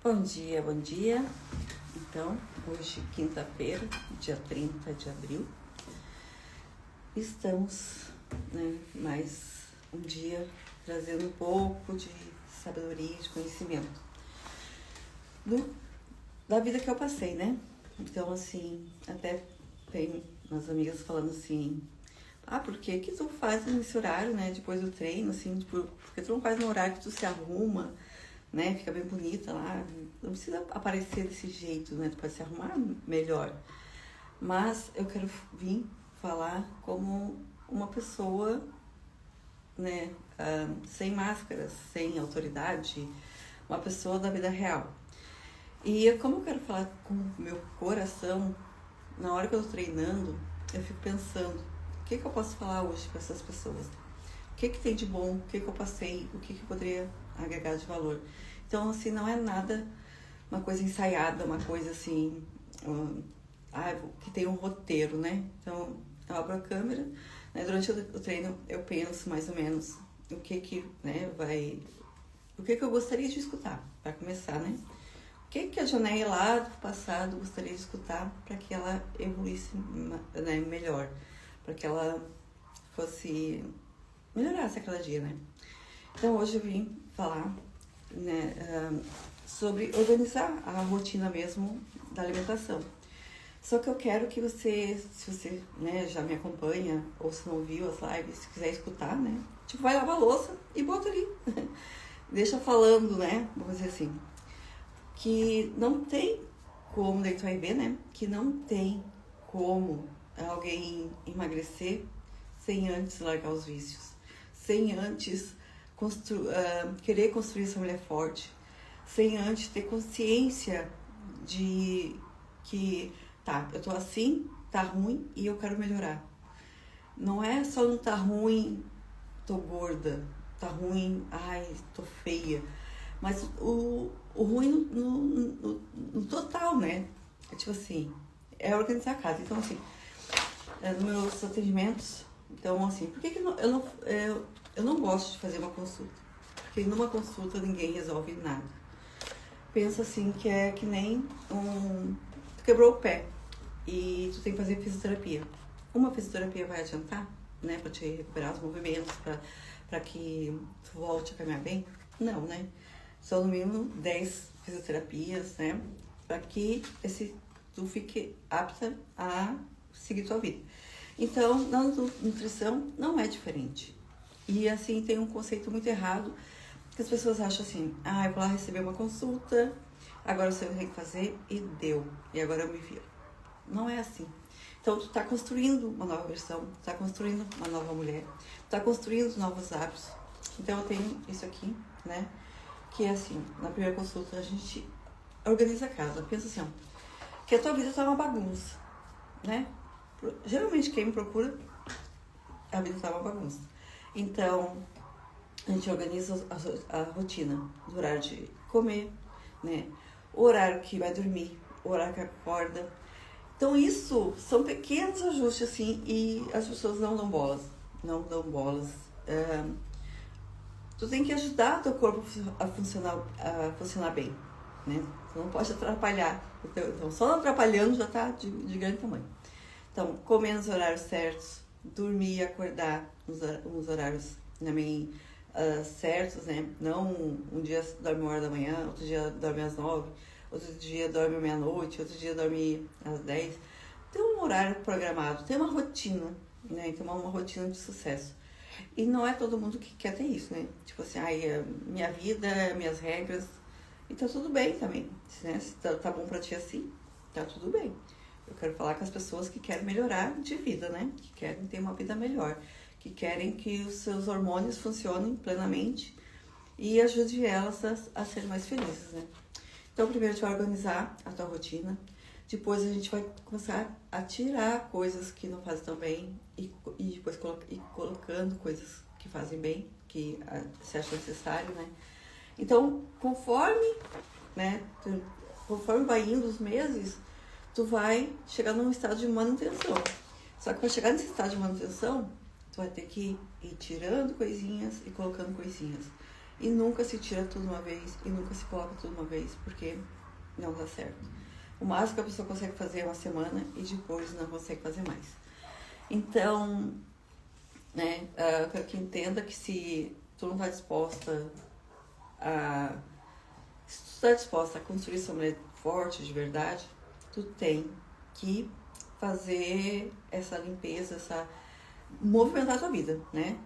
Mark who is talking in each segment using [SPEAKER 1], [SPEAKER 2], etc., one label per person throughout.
[SPEAKER 1] Bom dia, bom dia. Então, hoje, quinta-feira, dia 30 de abril, estamos, mais um dia trazendo um pouco de sabedoria, de conhecimento da vida que eu passei, né? Então, assim, até tem umas amigas falando assim, por que tu faz nesse horário, né, depois do treino, assim, porque tu não faz no horário que tu se arruma, né, fica bem bonita lá, não precisa aparecer desse jeito, né, tu pode se arrumar melhor. Mas eu quero vir falar como uma pessoa, né, sem máscaras, sem autoridade, uma pessoa da vida real. E como eu quero falar com o meu coração, na hora que eu tô treinando, eu fico pensando, o que eu posso falar hoje para essas pessoas? O que tem de bom? O que eu passei? O que eu poderia agregar de valor? Então, assim, não é nada uma coisa ensaiada, uma coisa assim, que tem um roteiro, né? Então, eu abro a câmera, né? Durante o treino eu penso mais ou menos o que eu gostaria de escutar, para começar, né? O que a Janeia lá do passado gostaria de escutar para que ela evoluísse, né, melhor, para que ela melhorasse a cada dia, né? Então hoje eu vim falar, né, sobre organizar a rotina mesmo da alimentação. Só que eu quero que você, se você, né, já me acompanha ou se não viu as lives, se quiser escutar, né, vai lavar a louça e bota ali. Deixa falando, né, vamos dizer assim, que não tem como, daí tu vai ver, né, que não tem como alguém emagrecer sem antes largar os vícios, sem antes querer construir essa mulher forte, sem antes ter consciência de que, eu tô assim, tá ruim e eu quero melhorar. Não é só não tá ruim, tô gorda, tá ruim, tô feia, mas o ruim no total, né? É tipo assim, é organizar a casa. Então, assim, nos meus atendimentos, então, assim, por que eu não gosto de fazer uma consulta? Porque numa consulta ninguém resolve nada. Pensa assim, que é que nem tu quebrou o pé e tu tem que fazer fisioterapia. Uma fisioterapia vai adiantar, né, pra te recuperar os movimentos, pra que tu volte a caminhar bem? Não, né? São no mínimo 10 fisioterapias, né, pra que tu fique apta a seguir tua vida. Então, na nutrição não é diferente. E assim, tem um conceito muito errado, que as pessoas acham assim, eu vou lá receber uma consulta, agora eu sei o que tem que fazer e deu. E agora eu me viro. Não é assim. Então, tu tá construindo uma nova versão, tu tá construindo uma nova mulher, tu tá construindo novos hábitos. Então, eu tenho isso aqui, né, que é assim, na primeira consulta a gente organiza a casa. Pensa assim, que a tua vida tá uma bagunça, né? Geralmente quem me procura, a vida tá uma bagunça. Então, a gente organiza a rotina do horário de comer, né? O horário que vai dormir, o horário que acorda. Então, isso são pequenos ajustes, assim, e as pessoas não dão bolas. Não dão bolas. Tu tem que ajudar teu corpo a funcionar bem, né? Tu não pode atrapalhar. Então, só não atrapalhando já tá de grande tamanho. Então, comer nos horários certos, dormir e acordar nos horários também certos, né? Não um dia dorme 1 hora da manhã, outro dia dorme às 9, outro dia dorme meia-noite, outro dia dorme às 10. Tem um horário programado, tem uma rotina, né? Então, uma rotina de sucesso. E não é todo mundo que quer ter isso, né? Tipo assim, minha vida, minhas regras. E tá tudo bem também, né? Se tá bom pra ti assim, tá tudo bem. Eu quero falar com as pessoas que querem melhorar de vida, né? Que querem ter uma vida melhor. Que querem que os seus hormônios funcionem plenamente e ajude elas a serem mais felizes, né? Então, primeiro a gente vai organizar a tua rotina. Depois a gente vai começar a tirar coisas que não fazem tão bem e depois colocando coisas que fazem bem, que se acha necessário, né? Então, conforme vai indo os meses, tu vai chegar num estado de manutenção. Só que para chegar nesse estado de manutenção, tu vai ter que ir tirando coisinhas e colocando coisinhas. E nunca se tira tudo uma vez, e nunca se coloca tudo uma vez, porque não dá certo. O máximo que a pessoa consegue fazer é uma semana e depois não consegue fazer mais. Então, né, eu quero que entenda que se tu não está disposta a... Se tu está disposta a construir sua mulher forte, de verdade, tu tem que fazer essa limpeza, movimentar a tua vida, né?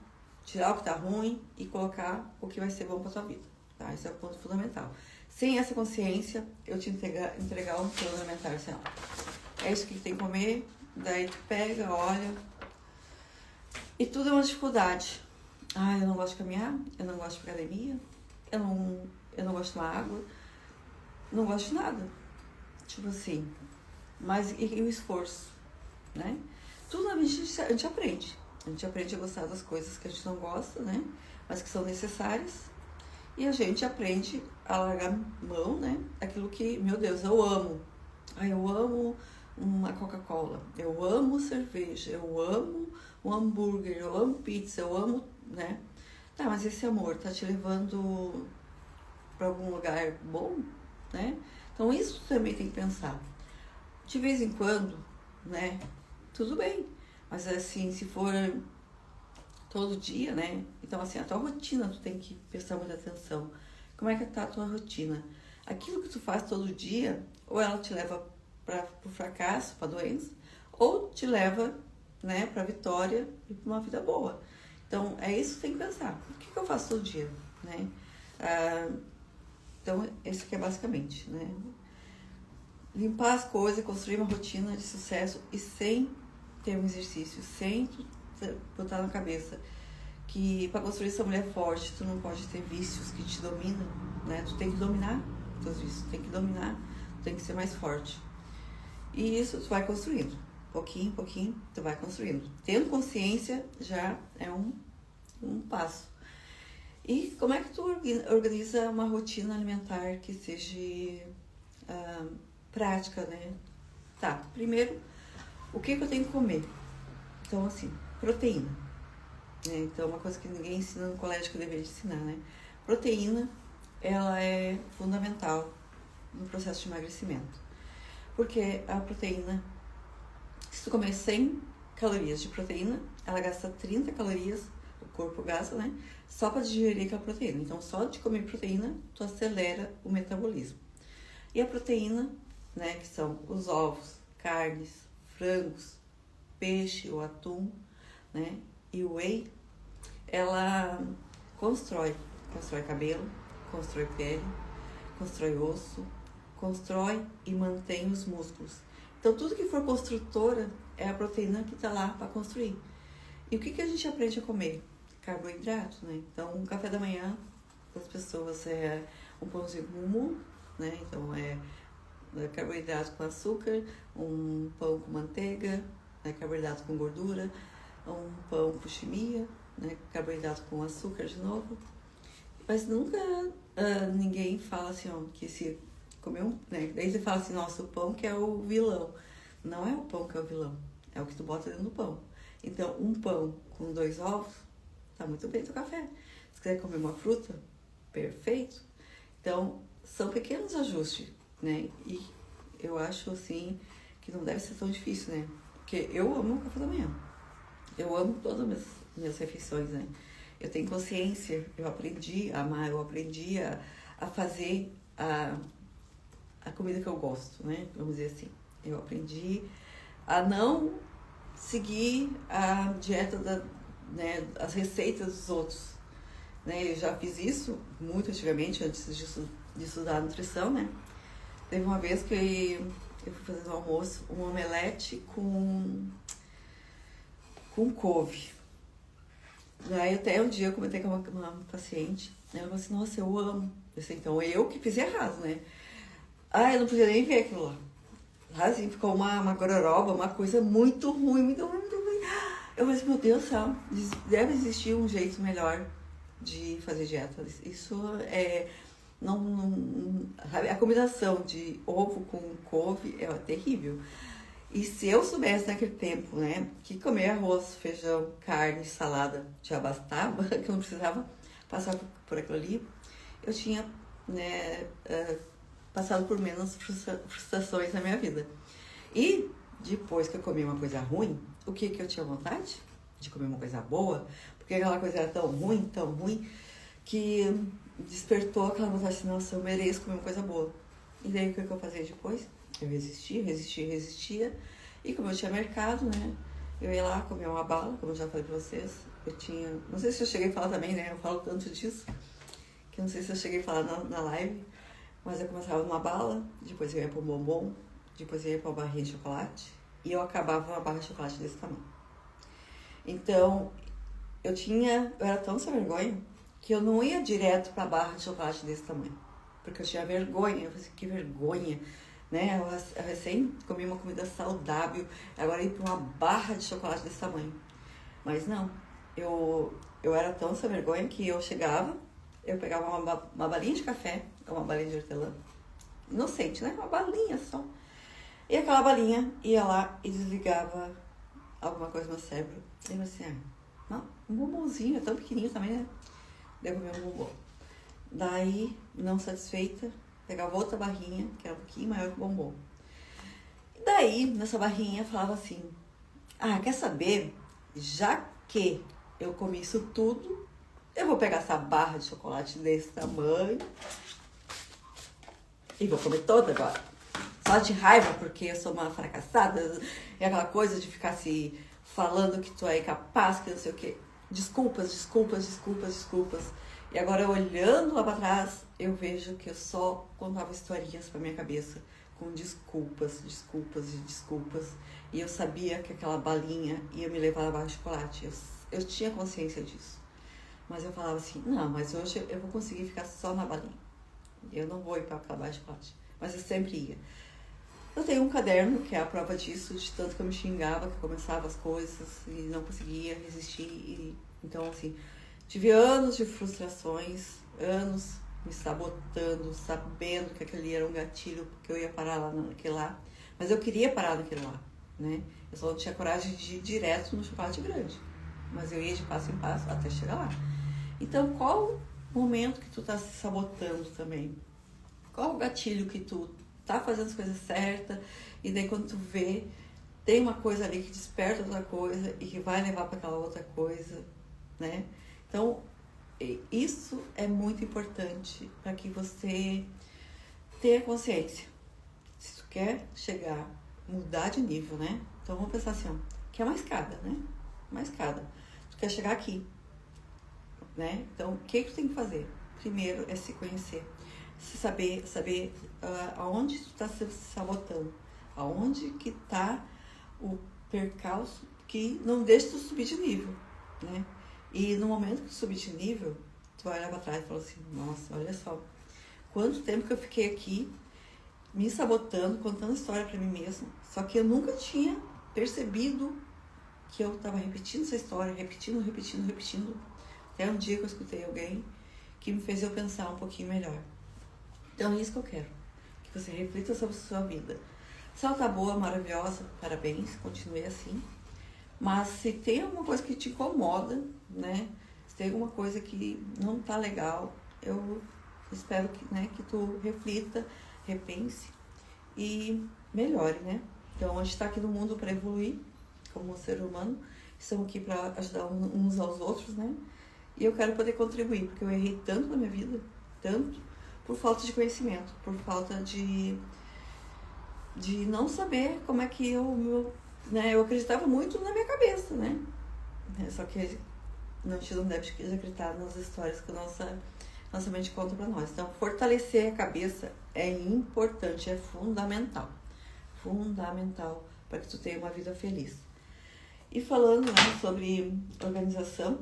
[SPEAKER 1] Tirar o que tá ruim e colocar o que vai ser bom pra tua vida, tá? Esse é o ponto fundamental. Sem essa consciência, eu te entregar um plano alimentar, assim, ó. É isso que tem que comer, daí tu pega, olha, e tudo é uma dificuldade. Eu não gosto de caminhar, eu não gosto de academia, eu não gosto de tomar água, não gosto de nada. Tipo assim, mas e o esforço, né? Tudo na vida a gente aprende. A gente aprende a gostar das coisas que a gente não gosta, né? Mas que são necessárias. E a gente aprende a largar mão, né? Aquilo que, meu Deus, eu amo. Eu amo uma Coca-Cola. Eu amo cerveja. Eu amo um hambúrguer. Eu amo pizza. Eu amo, né? Tá, mas esse amor tá te levando para algum lugar bom, né? Então isso também tem que pensar. De vez em quando, né? Tudo bem. Mas assim, se for todo dia, né? Então assim, a tua rotina tu tem que prestar muita atenção. Como é que tá a tua rotina? Aquilo que tu faz todo dia, ou ela te leva para o fracasso, para doença, ou te leva, né, para vitória e para uma vida boa. Então é isso que tu tem que pensar. O que eu faço todo dia, né? Então esse aqui é basicamente, né? Limpar as coisas, construir uma rotina de sucesso e sem ter um exercício, sem botar na cabeça que para construir essa mulher forte, tu não pode ter vícios que te dominam, né? Tu tem que dominar teus vícios, tem que dominar, tu tem que ser mais forte. E isso tu vai construindo, pouquinho em pouquinho, tu vai construindo. Tendo consciência já é um passo. E como é que tu organiza uma rotina alimentar que seja prática, né? Tá, primeiro, o que eu tenho que comer? Então, assim, proteína. Né? Então, uma coisa que ninguém ensina no colégio que eu deveria ensinar, né? Proteína, ela é fundamental no processo de emagrecimento. Porque a proteína, se tu comer 100 calorias de proteína, ela gasta 30 calorias, o corpo gasta, né? Só para digerir aquela proteína. Então, só de comer proteína, tu acelera o metabolismo. E a proteína, né, que são os ovos, carnes, frangos, peixe ou atum, né, e o whey, ela constrói cabelo, constrói pele, constrói osso, constrói e mantém os músculos. Então, tudo que for construtora é a proteína que está lá para construir. E o que a gente aprende a comer? Carboidrato, né? Então, um café da manhã das pessoas é um pãozinho com mumu, né? Então, é carboidrato com açúcar, um pão com manteiga, né? Carboidrato com gordura, um pão com chimia, né? Carboidrato com açúcar de novo. Mas nunca ninguém fala assim, ó, que se comer né? Daí você fala assim, nossa, o pão que é o vilão. Não é o pão que é o vilão, é o que tu bota dentro do pão. Então, um pão com 2 ovos, tá muito bem teu café. Se quiser comer uma fruta, perfeito. Então, são pequenos ajustes, né? E eu acho, assim, que não deve ser tão difícil, né? Porque eu amo o café da manhã. Eu amo todas as minhas refeições, né? Eu tenho consciência, eu aprendi a amar, eu aprendi a fazer a comida que eu gosto, né? Vamos dizer assim. Eu aprendi a não seguir a dieta né, as receitas dos outros. Né? Eu já fiz isso muito antigamente, antes de estudar nutrição, né? Teve uma vez que eu fui fazer no almoço um omelete com couve. Daí até um dia eu comentei com uma paciente, ela falou assim, nossa, eu amo. Eu disse, então eu que fiz errado, né? Eu não podia nem ver aquilo lá. Assim, ficou uma gororoba, uma coisa muito ruim, muito ruim, muito ruim. Eu falei assim, meu Deus do céu, deve existir um jeito melhor de fazer dieta. Isso é... a combinação de ovo com couve é terrível. E se eu soubesse naquele tempo, né, que comer arroz, feijão, carne, salada já bastava, que eu não precisava passar por aquilo ali, eu tinha, né, passado por menos frustrações na minha vida. E depois que eu comi uma coisa ruim, o que eu tinha vontade? De comer uma coisa boa, porque aquela coisa era tão ruim, que despertou aquela vontade assim, nossa, eu mereço comer uma coisa boa. E daí o que eu fazia depois? Eu resistia. E como eu tinha mercado, né? Eu ia lá comer uma bala, como eu já falei pra vocês. Eu tinha... Não sei se eu cheguei a falar também, né? Eu falo tanto disso, que não sei se eu cheguei a falar na live. Mas eu começava numa bala, depois eu ia pra um bombom, depois eu ia pra uma barrinha de chocolate. E eu acabava uma barra de chocolate desse tamanho. Então, eu era tão sem vergonha que eu não ia direto pra barra de chocolate desse tamanho. Porque eu tinha vergonha. Eu falei assim, que vergonha, né? Eu recém comi uma comida saudável, agora ir pra uma barra de chocolate desse tamanho. Mas não, eu era tão sem vergonha que eu chegava, eu pegava uma balinha de café, ou uma balinha de hortelã, inocente, né? Uma balinha só. E aquela balinha ia lá e desligava alguma coisa no meu cérebro. E eu assim, um bombonzinho, é tão pequenininho também, né? Daí eu comi um bombom. Daí, não satisfeita, pegava outra barrinha, que era um pouquinho maior que o bombom. E daí, nessa barrinha, falava assim, quer saber? Já que eu comi isso tudo, eu vou pegar essa barra de chocolate desse tamanho e vou comer toda agora. Só de raiva, porque eu sou uma fracassada, é aquela coisa de ficar se falando que tu é incapaz, que não sei o quê. Desculpas. E agora, olhando lá pra trás, eu vejo que eu só contava historinhas pra minha cabeça, com desculpas. E eu sabia que aquela balinha ia me levar a barra de chocolate. Eu tinha consciência disso. Mas eu falava assim, não, mas hoje eu vou conseguir ficar só na balinha. Eu não vou ir pra aquela barra de chocolate. Mas eu sempre ia. Eu tenho um caderno que é a prova disso, de tanto que eu me xingava, que eu começava as coisas e não conseguia resistir. Então, assim, tive anos de frustrações, anos me sabotando, sabendo que aquele era um gatilho, que eu ia parar lá naquele lá. Mas eu queria parar naquele lá, né? Eu só não tinha coragem de ir direto no chocolate grande. Mas eu ia de passo em passo até chegar lá. Então, qual o momento que tu tá se sabotando também? Qual o gatilho que tu tá fazendo as coisas certas e daí quando tu vê, tem uma coisa ali que desperta outra coisa e que vai levar para aquela outra coisa, né? Então, isso é muito importante para que você tenha consciência. Se tu quer chegar, mudar de nível, né? Então, vamos pensar assim, que é uma escada, né? Uma escada. Tu quer chegar aqui, né? Então, o que tu tem que fazer? Primeiro é se conhecer. Saber aonde tu está se sabotando, aonde que tá o percalço que não deixa tu subir de nível, né? E no momento que tu subir de nível, tu vai olhar pra trás e falar assim, nossa, olha só, quanto tempo que eu fiquei aqui me sabotando, contando história pra mim mesma, só que eu nunca tinha percebido que eu tava repetindo essa história, repetindo, até um dia que eu escutei alguém que me fez eu pensar um pouquinho melhor. Então é isso que eu quero, que você reflita sobre a sua vida. Se ela tá boa, maravilhosa, parabéns, continue assim. Mas se tem alguma coisa que te incomoda, né? Se tem alguma coisa que não tá legal, eu espero que, né, que tu reflita, repense e melhore, né? Então a gente tá aqui no mundo para evoluir como ser humano, estamos aqui para ajudar uns aos outros, né? E eu quero poder contribuir, porque eu errei tanto na minha vida, tanto, por falta de conhecimento, por falta de não saber como é que né, eu acreditava muito na minha cabeça, né? Só que a gente não deve acreditar nas histórias que a nossa mente conta pra nós. Então, fortalecer a cabeça é importante, é fundamental. Fundamental para que tu tenha uma vida feliz. E falando, né, sobre organização,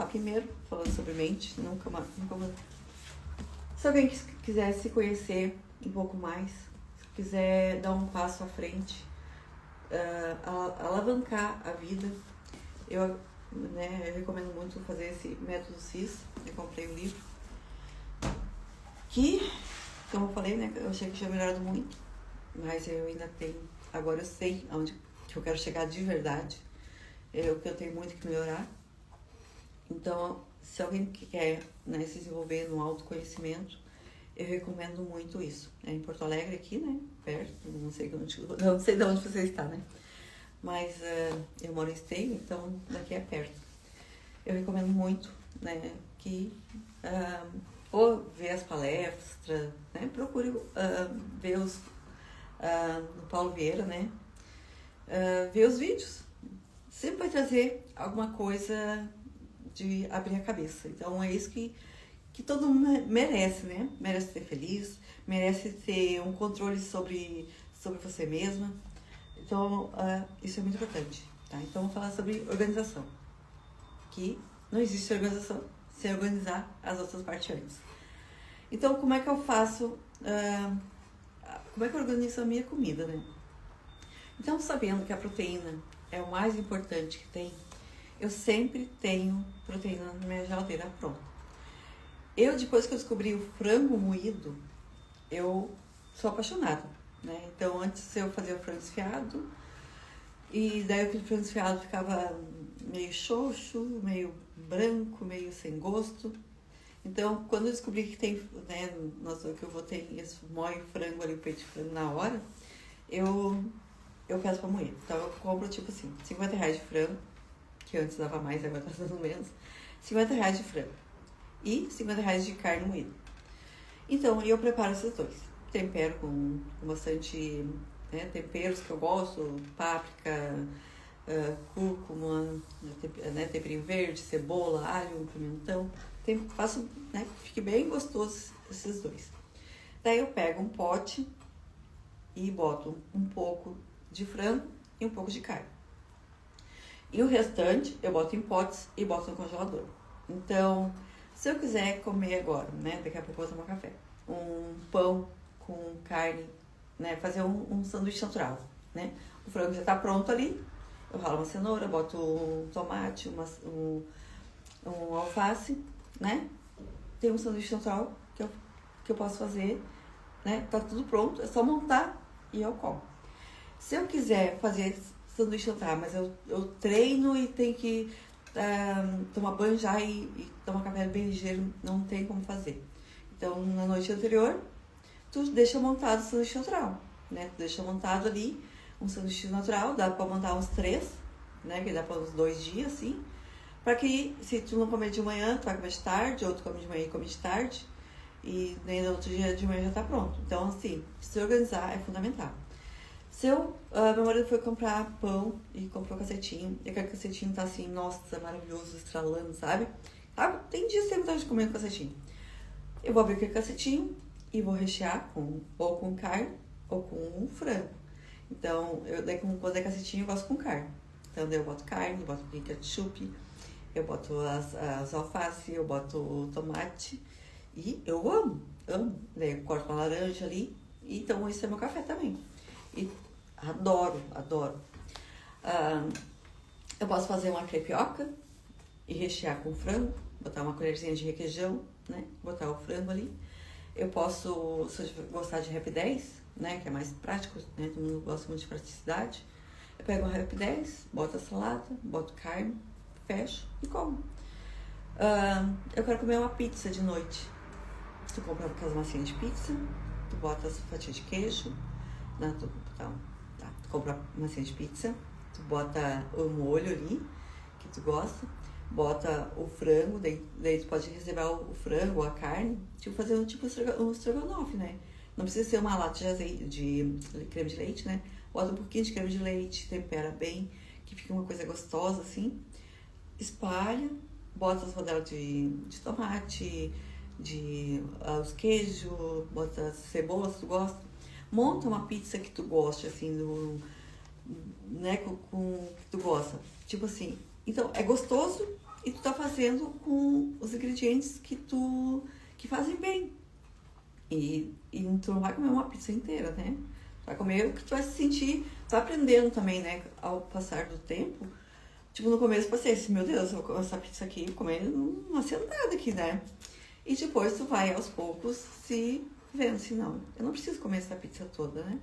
[SPEAKER 1] primeiro, falando sobre mente, nunca mais. Se alguém quiser se conhecer um pouco mais, se quiser dar um passo à frente, alavancar a vida, eu recomendo muito fazer esse método CIS. Eu comprei o livro, que, como eu falei, né, eu achei que tinha melhorado muito, mas eu ainda tenho, agora eu sei aonde que eu quero chegar de verdade, o que eu tenho muito que melhorar. Então, se alguém que quer, né, se desenvolver no autoconhecimento, eu recomendo muito isso. É em Porto Alegre aqui, né, perto, não sei de onde você está, né, mas eu moro em Esteio, então daqui é perto. Eu recomendo muito, né, que ou ver as palestras, né, procure ver os do Paulo Vieira, né, ver os vídeos. Sempre vai trazer alguma coisa de abrir a cabeça. Então é isso que todo mundo merece, né? Merece ser feliz, merece ter um controle sobre você mesma. Então isso é muito importante, tá? Então vamos falar sobre organização. Que não existe organização sem organizar as outras partes antes. Então como é que eu faço, como é que eu organizo a minha comida, né? Então, sabendo que a proteína é o mais importante que tem, eu sempre tenho proteína na minha geladeira pronta. Depois que eu descobri o frango moído, eu sou apaixonada, né? Então, antes eu fazia o frango desfiado, e daí o frango desfiado ficava meio xoxo, meio branco, meio sem gosto. Então, quando eu descobri que tem, né, que eu vou ter esse moe frango ali, o peito de frango na hora, eu peço pra moer. Então eu compro tipo assim, R$50 de frango, que antes dava mais, agora tá dando menos. R$50 de frango e R$50 de carne moída. Então eu preparo esses dois. Tempero com bastante, né, temperos que eu gosto, páprica, cúrcuma, né, temperinho verde, cebola, alho, pimentão. Faço, né, que fique bem gostoso esses dois. Daí eu pego um pote e boto um pouco de frango e um pouco de carne. E o restante eu boto em potes e boto no congelador. Então, se eu quiser comer agora, né, daqui a pouco eu vou tomar café, um pão com carne, né, fazer um sanduíche natural, né? O frango já tá pronto ali, eu ralo uma cenoura, boto um tomate, um alface, né? Tem um sanduíche natural que eu posso fazer, né? Tá tudo pronto, é só montar e eu como. Se eu quiser fazer sanduíche natural, mas eu treino e tenho que tomar banho já e tomar café bem ligeiro, não tem como fazer. Então, na noite anterior, tu deixa montado o sanduíche natural, né? Tu deixa montado ali um sanduíche natural, dá pra montar uns 3, né? Que dá pra uns 2 dias, assim. Pra que, se tu não comer de manhã, tu vai comer de tarde, ou tu come de manhã e come de tarde. E nem no outro dia de manhã já tá pronto. Então, assim, se organizar é fundamental. Meu marido foi comprar pão e comprou cacetinho. E aquele cacetinho tá assim, nossa, maravilhoso, estralando, sabe? Tem dias que tem vontade de comer um cacetinho. Eu vou abrir aquele cacetinho e vou rechear ou com carne ou com frango. Então, quando é cacetinho, eu gosto com carne. Então, daí eu boto carne, eu boto ketchup, eu boto as alface, eu boto o tomate. E eu amo. Daí eu corto uma laranja ali. Então, esse é meu café também. E adoro. Eu posso fazer uma crepioca e rechear com frango, botar uma colherzinha de requeijão, né? Botar o frango ali. Eu posso, se eu gostar de Rap 10, né? Que é mais prático, né? Todo mundo gosta muito de praticidade. Eu pego um Rap 10, boto a salada, boto carne, fecho e como. Eu quero comer uma pizza de noite. Tu compra aquelas massinhas de pizza, tu bota as fatias de queijo, né? Tu compra massinha de pizza, tu bota o molho ali, que tu gosta, bota o frango, daí tu pode reservar o frango ou a carne, fazer um estrogonofe, né? Não precisa ser uma lata de azeite, de creme de leite, né? Bota um pouquinho de creme de leite, tempera bem, que fica uma coisa gostosa assim. Espalha, bota as rodelas de tomate, os queijos, bota cebola se tu gosta. Monta uma pizza que tu goste, assim, né, com que tu gosta. Tipo assim, então é gostoso e tu tá fazendo com os ingredientes que fazem bem. E tu não vai comer uma pizza inteira, né? Tu vai comer o que tu vai se sentir, tu vai aprendendo também, né, ao passar do tempo. Tipo, no começo eu pensei assim, meu Deus, eu vou comer essa pizza aqui, comer uma sentada aqui, né? E depois tu vai aos poucos se vendo assim, não, eu não preciso comer essa pizza toda, né?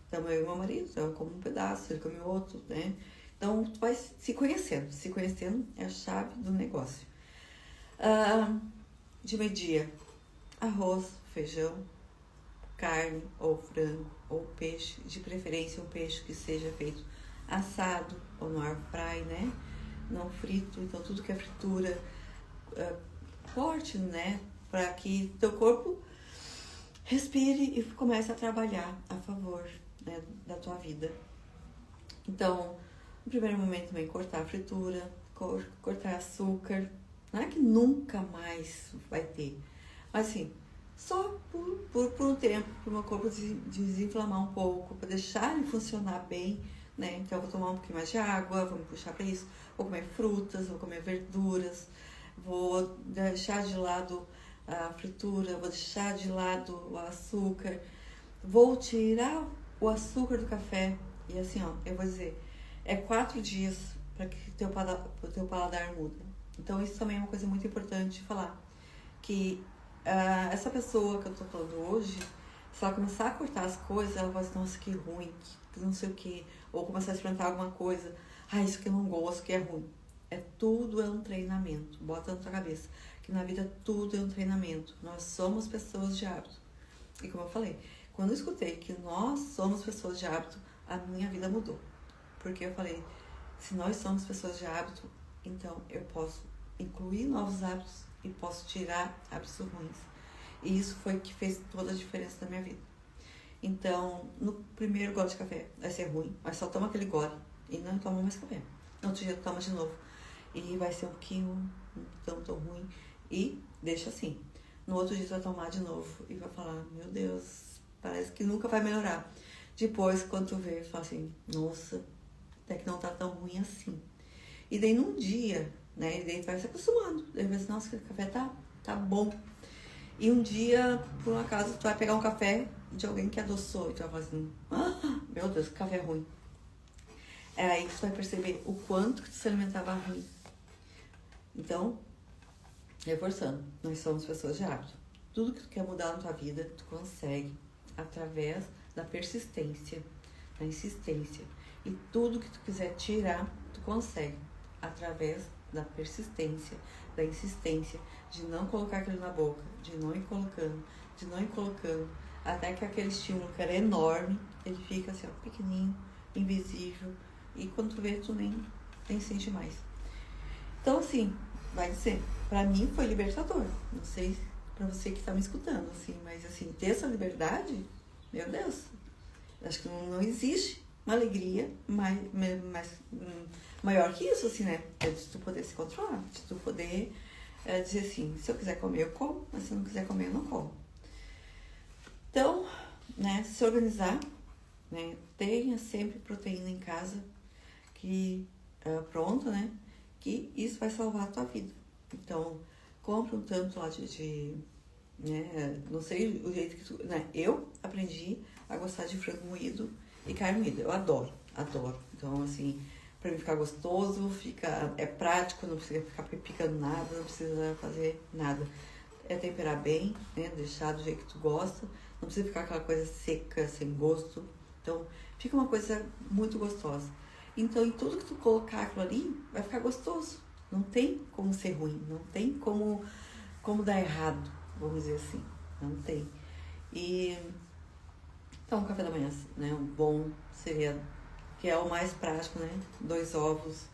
[SPEAKER 1] Então eu e meu marido, então eu como um pedaço, ele come outro, né? Então tu vai se conhecendo é a chave do negócio. De meio-dia, arroz, feijão, carne ou frango ou peixe, de preferência um peixe que seja feito assado ou no air fry, né? Não frito, então tudo que é fritura, corte, né? Para que teu corpo respire e comece a trabalhar a favor, né, da tua vida. Então, no primeiro momento também cortar a fritura, cortar açúcar. Não é que nunca mais vai ter, mas assim, só por um tempo, para o meu corpo desinflamar um pouco, para deixar ele funcionar bem, né? Então eu vou tomar um pouquinho mais de água, vou me puxar para isso, vou comer frutas, vou comer verduras, vou deixar de lado a fritura, vou deixar de lado o açúcar, vou tirar o açúcar do café. E assim, ó, eu vou dizer, é 4 dias para que teu paladar muda. Então isso também é uma coisa muito importante de falar, que essa pessoa que eu tô falando hoje, se ela começar a cortar as coisas, ela vai dizer, nossa, que ruim, que não sei o que, ou começar a experimentar alguma coisa, isso que eu não gosto, que é ruim. Tudo é um treinamento, bota na tua cabeça, que na vida tudo é um treinamento, nós somos pessoas de hábito. E como eu falei, quando eu escutei que nós somos pessoas de hábito, a minha vida mudou. Porque eu falei, se nós somos pessoas de hábito, então eu posso incluir novos hábitos e posso tirar hábitos ruins. E isso foi o que fez toda a diferença na minha vida. Então, no primeiro gole de café vai ser ruim, mas só toma aquele gole e não toma mais café. No outro dia toma de novo e vai ser um pouquinho tão ruim e deixa assim. No outro dia tu vai tomar de novo e vai falar, meu Deus, parece que nunca vai melhorar. Depois, quando tu vê, fala assim, nossa, até que não tá tão ruim assim. E daí num dia, né, e daí tu vai se acostumando. Daí vai dizer, nossa, aquele café tá bom. E um dia, por um acaso, tu vai pegar um café de alguém que adoçou e tu vai falar assim, meu Deus, que café ruim. É aí que tu vai perceber o quanto que tu se alimentava ruim. Então, reforçando, nós somos pessoas de hábito. Tudo que tu quer mudar na tua vida, tu consegue através da persistência, da insistência. E tudo que tu quiser tirar, tu consegue através da persistência, da insistência, de não colocar aquilo na boca, de não ir colocando, até que aquele estímulo que era enorme, ele fica assim, ó, pequenininho, invisível, e quando tu vê, tu nem sente mais. Então, assim, vai ser, pra mim foi libertador. Não sei pra você que tá me escutando, assim, mas assim, ter essa liberdade, meu Deus, acho que não existe uma alegria maior que isso, assim, né? É de tu poder se controlar, de tu poder dizer assim, se eu quiser comer, eu como, mas se eu não quiser comer, eu não como. Então, né, se organizar, né, tenha sempre proteína em casa, que pronta, né, que isso vai salvar a tua vida. Então, compra um tanto lá né, não sei o jeito que tu, né, eu aprendi a gostar de frango moído e carne moída, eu adoro. Então, assim, pra mim ficar gostoso, é prático, não precisa ficar picando nada, não precisa fazer nada. É temperar bem, né, deixar do jeito que tu gosta, não precisa ficar aquela coisa seca, sem gosto. Então, fica uma coisa muito gostosa. Então, em tudo que tu colocar aquilo ali, vai ficar gostoso. Não tem como ser ruim, não tem como dar errado, vamos dizer assim. Não tem. E então, o café da manhã, né, um bom seria, que é o mais prático, né? 2 ovos,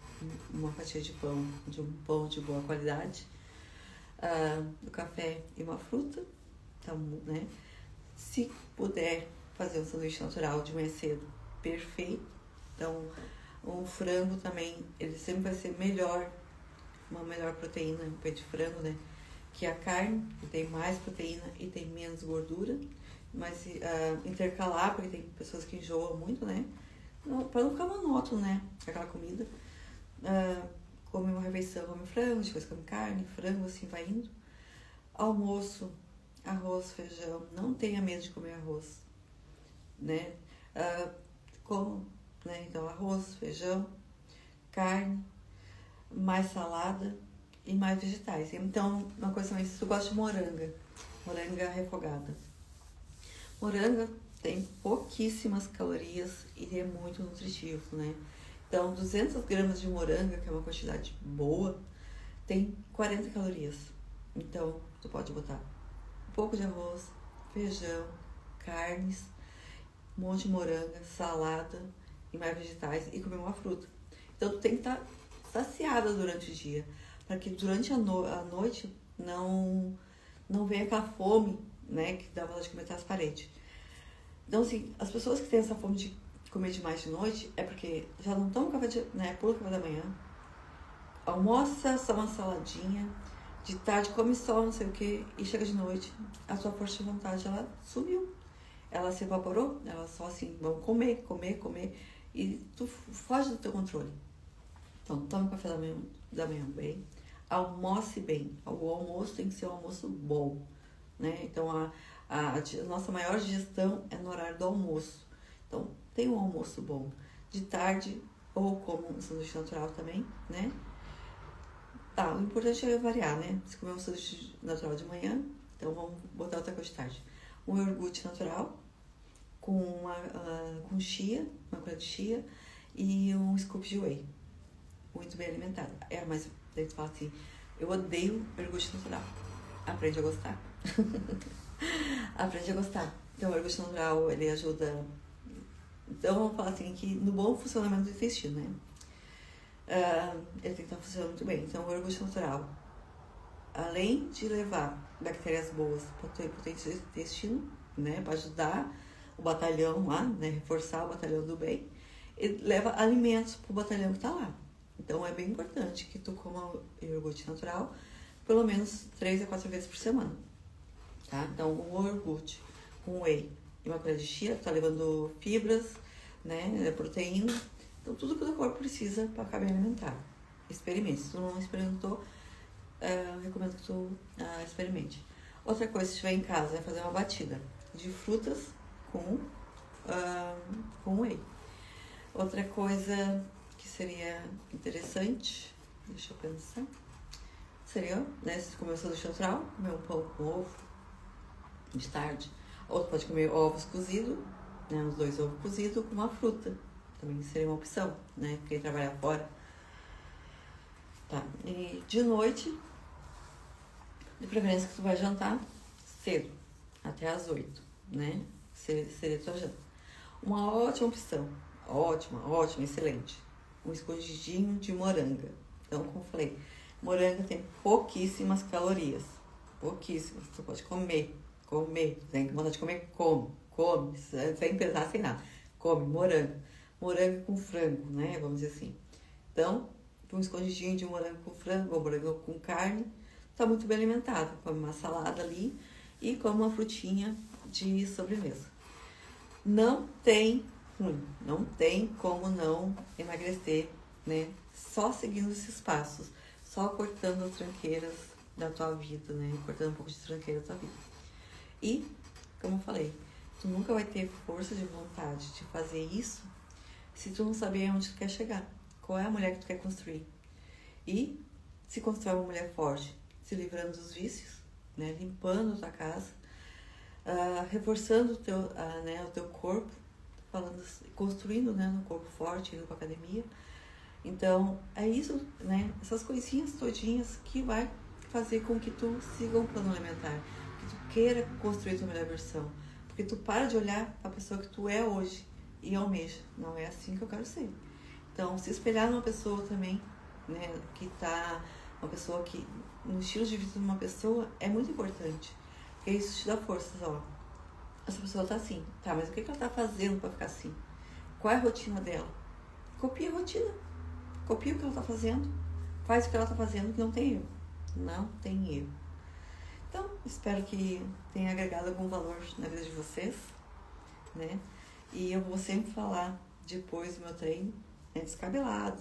[SPEAKER 1] uma fatia de um pão de boa qualidade, o café e uma fruta. Então, né? Se puder fazer um sanduíche natural de manhã cedo, perfeito. Então, um frango também, ele sempre vai ser uma melhor proteína, um peito de frango, né? Que a carne, que tem mais proteína e tem menos gordura. Mas intercalar, porque tem pessoas que enjoam muito, né? Para não ficar monótono, né? Aquela comida. Come uma refeição, come frango, depois come carne, frango, assim vai indo. Almoço, arroz, feijão. Não tenha medo de comer arroz, né? Né? Então, arroz, feijão, carne, mais salada e mais vegetais. Então, uma coisa também, se tu gosta de moranga refogada. Moranga tem pouquíssimas calorias e é muito nutritivo, né? Então, 200 gramas de moranga, que é uma quantidade boa, tem 40 calorias. Então, tu pode botar um pouco de arroz, feijão, carnes, um monte de moranga, salada e mais vegetais e comer uma fruta. Então, tu tem que estar saciada durante o dia, para que durante a noite não venha aquela fome, né, que dá vontade de comer até as paredes. Então, assim, as pessoas que têm essa fome de comer demais de noite é porque já não tomam café, pula café da manhã, almoça só uma saladinha, de tarde come só não sei o que, e chega de noite, a sua força de vontade, ela sumiu. Ela se evaporou, ela só assim, vamos comer, e tu foge do teu controle. Então, tome o café da manhã bem, almoce bem. O almoço tem que ser um almoço bom, né? Então, a nossa maior digestão é no horário do almoço. Então, tem um almoço bom. De tarde, ou como um sanduíche natural também, né? Tá, o importante é variar, né? Se comer um sanduíche natural de manhã, então vamos botar outra coisa de tarde. Um iogurte natural, com chia, uma colher de chia, e um scoop de whey. Muito bem alimentado. Mas daí tu fala assim, eu odeio iogurte natural. Aprende a gostar. Aprende a gostar. Então, o iogurte natural, ele ajuda... Então, vamos falar assim, que no bom funcionamento do intestino, né? Ele tem que estar funcionando muito bem. Então, o iogurte natural, além de levar bactérias boas para o teu intestino, né? Para ajudar o batalhão lá, né? Reforçar o batalhão do bem, ele leva alimentos para o batalhão que está lá. Então, é bem importante que tu coma iogurte natural pelo menos 3 a 4 vezes por semana, tá? Então, um iogurte com whey e uma colher de chia, tá levando fibras, né? Proteína. Então, tudo que o teu corpo precisa para ficar bem alimentado. Experimente. Se tu não experimentou, eu recomendo que tu experimente. Outra coisa, se estiver em casa, é fazer uma batida de frutas com whey. Outra coisa que seria interessante, deixa eu pensar, seria, né, se comer o sanduíche natural, comer um pão com ovo de tarde. Ou tu pode comer ovos cozidos, né, os 2 ovos cozidos com uma fruta. Também seria uma opção, né? Quem trabalhar fora. Tá. E de noite, de preferência que tu vai jantar cedo, até às 8, né? Seria tua janta. Uma ótima opção, ótima, excelente. Um escondidinho de moranga. Então, como eu falei, moranga tem pouquíssimas calorias. Pouquíssimas. Tu pode comer. Tem vontade de comer, come, sem pesar, sem nada. Come moranga com frango, né? Vamos dizer assim. Então, um escondidinho de morango com frango ou morango com carne, tá muito bem alimentado. Come uma salada ali e come uma frutinha de sobremesa. Não tem como não emagrecer, né? Só seguindo esses passos, só cortando as tranqueiras da tua vida, né? Cortando um pouco de tranqueira da tua vida. E, como eu falei, tu nunca vai ter força de vontade de fazer isso se tu não saber onde tu quer chegar, qual é a mulher que tu quer construir. E se constrói uma mulher forte, se livrando dos vícios, né? Limpando a tua casa, reforçando o teu corpo, construindo, né, um corpo forte, indo pra academia. Então, é isso, né? Essas coisinhas todinhas que vai fazer com que tu siga um plano alimentar, que tu queira construir tua melhor versão, porque tu para de olhar a pessoa que tu é hoje e almeja, não é assim que eu quero ser. Então, se espelhar numa pessoa também, né, uma pessoa que, no estilo de vida de uma pessoa, é muito importante, porque isso te dá forças, ó. Essa pessoa tá assim, tá, mas o que ela tá fazendo pra ficar assim? Qual é a rotina dela? Copia a rotina, copia o que ela tá fazendo, faz o que ela tá fazendo, que não tem erro. Não tem erro. Então, espero que tenha agregado algum valor na vida de vocês, né? E eu vou sempre falar depois do meu treino, né, descabelada,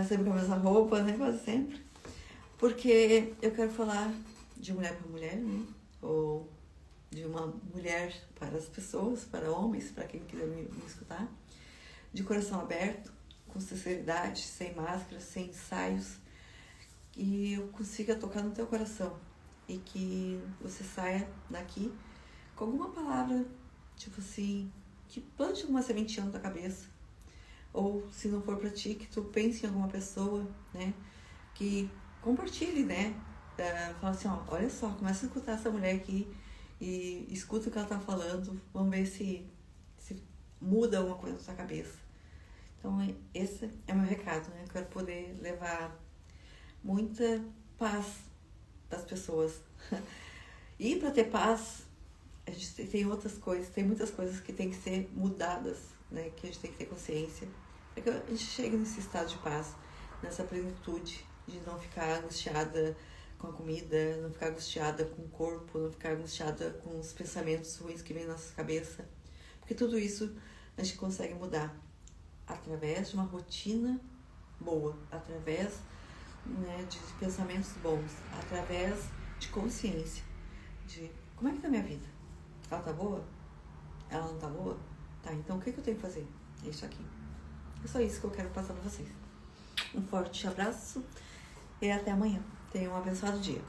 [SPEAKER 1] sempre com a mesma roupa, né, quase sempre. Porque eu quero falar de mulher para mulher, né? Ou de uma mulher para as pessoas, para homens, para quem quiser me escutar. De coração aberto, com sinceridade, sem máscara, sem ensaios. E eu consiga tocar no teu coração. E que você saia daqui com alguma palavra, tipo assim, que plante uma sementinha na tua cabeça. Ou, se não for pra ti, que tu pense em alguma pessoa, né? Que compartilhe, né? fala assim, ó, olha só, começa a escutar essa mulher aqui e escuta o que ela tá falando, vamos ver se muda alguma coisa na sua cabeça. Então, esse é o meu recado, né? Eu quero poder levar muita paz das pessoas. E para ter paz, a gente tem outras coisas, tem muitas coisas que tem que ser mudadas, né? Que a gente tem que ter consciência. Para que a gente chegue nesse estado de paz, nessa plenitude, de não ficar angustiada com a comida, não ficar angustiada com o corpo, não ficar angustiada com os pensamentos ruins que vêm na nossa cabeça. Porque tudo isso a gente consegue mudar através de uma rotina boa, através, né, de pensamentos bons, através de consciência, de como é que tá a minha vida? Ela tá boa? Ela não tá boa? Tá, então o que eu tenho que fazer? É isso aqui. É só isso que eu quero passar pra vocês. Um forte abraço e até amanhã. Tenham um abençoado dia.